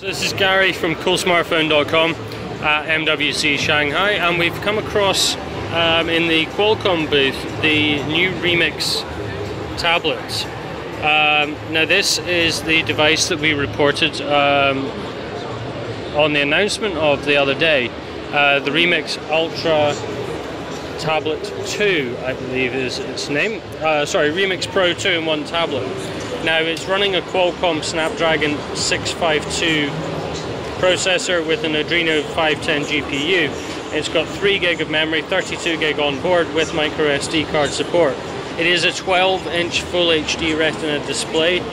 This is Gary from coolsmartphone.com at MWC Shanghai, and we've come across in the Qualcomm booth the new Remix tablet. Now this is the device that we reported on the announcement of the other day. The Remix Ultra Tablet 2, I believe is its name. Sorry, Remix Pro 2-in-1 tablet. Now it's running a Qualcomm Snapdragon 652 processor with an Adreno 510 GPU. It's got 3 gig of memory, 32 gig on board with micro SD card support. It is a 12-inch Full HD Retina display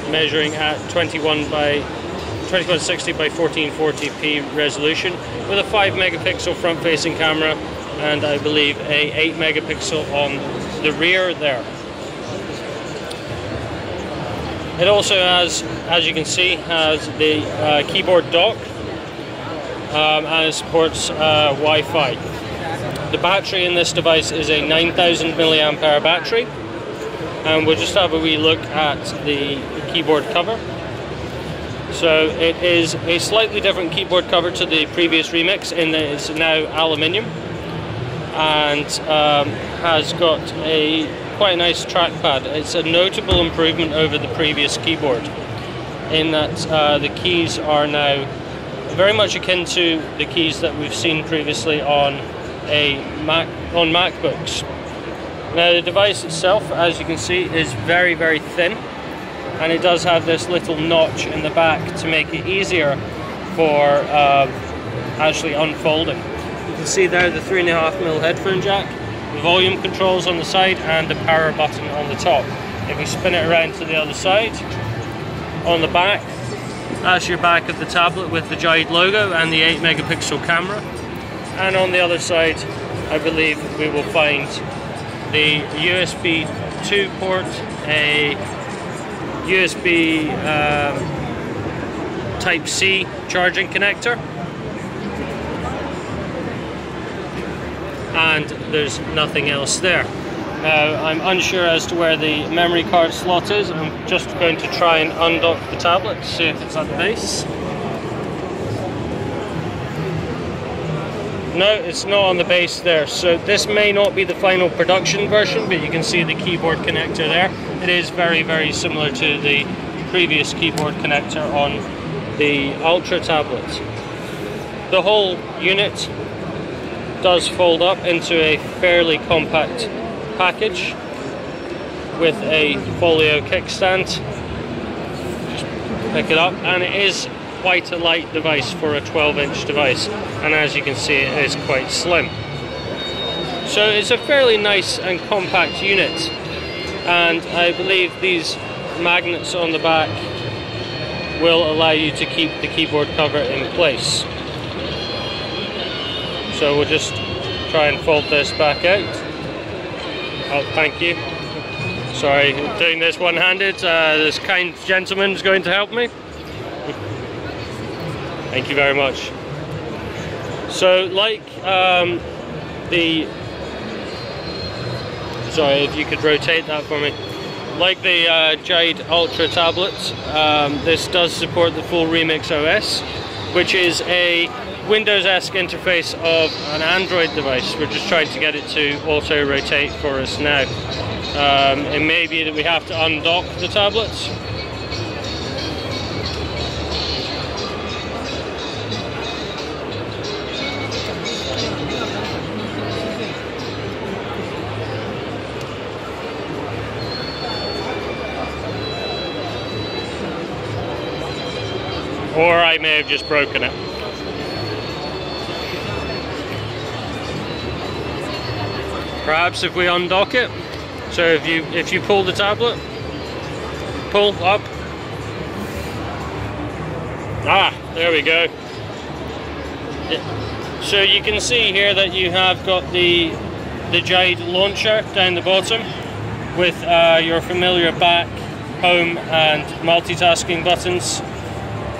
measuring at 2160 by 1440p resolution with a 5 megapixel front-facing camera and I believe a 8 megapixel on the rear there. It also has, as you can see, has the keyboard dock and it supports Wi-Fi. The battery in this device is a 9000 milliamp hour battery, and we'll just have a wee look at the keyboard cover. So it is a slightly different keyboard cover to the previous Remix in that it's now aluminium and has got a quite a nice trackpad. It's a notable improvement over the previous keyboard in that the keys are now very much akin to the keys that we've seen previously on MacBooks. Now the device itself, as you can see, is very, very thin, and it does have this little notch in the back to make it easier for actually unfolding. You can see there the 3.5mm headphone jack, the volume controls on the side and the power button on the top. If we spin it around to the other side, on the back, that's your back of the tablet with the Jade logo and the 8 megapixel camera. And on the other side, I believe we will find the USB 2 port, a USB Type-C charging connector, and there's nothing else there. Now I'm unsure as to where the memory card slot is. I'm just going to try and undock the tablet to see if it's at the base. No, it's not on the base there, so this may not be the final production version, but you can see the keyboard connector there. It is very, very similar to the previous keyboard connector on the Ultra tablet. The whole unit does fold up into a fairly compact package with a folio kickstand. Just pick it up, and it is quite a light device for a 12-inch device, and as you can see it is quite slim. So it's a fairly nice and compact unit, and I believe these magnets on the back will allow you to keep the keyboard cover in place. So we'll just try and fold this back out. Oh, thank you. Sorry, doing this one-handed. This kind gentleman is going to help me. Thank you very much. So like sorry, if you could rotate that for me. Like the Jade Ultra tablets, this does support the full Remix OS, which is a Windows-esque interface of an Android device. We're just trying to get it to auto-rotate for us now. It may be that we have to undock the tablets. Or I may have just broken it. Perhaps if we undock it, so if you pull the tablet, pull up. Ah, there we go. So you can see here that you have got the Jade launcher down the bottom with your familiar back, home and multitasking buttons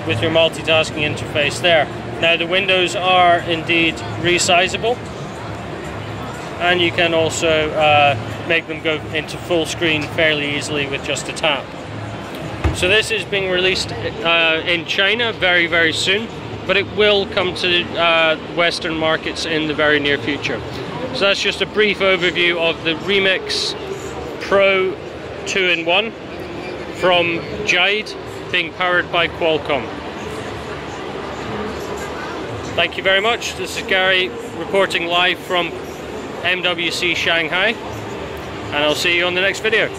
with your multitasking interface there. Now the windows are indeed resizable, and you can also make them go into full screen fairly easily with just a tap. So this is being released in China very, very soon, but it will come to Western markets in the very near future. So that's just a brief overview of the Remix Pro 2-in-1 from Jade, being powered by Qualcomm. Thank you very much. This is Gary reporting live from MWC Shanghai, and I'll see you on the next video.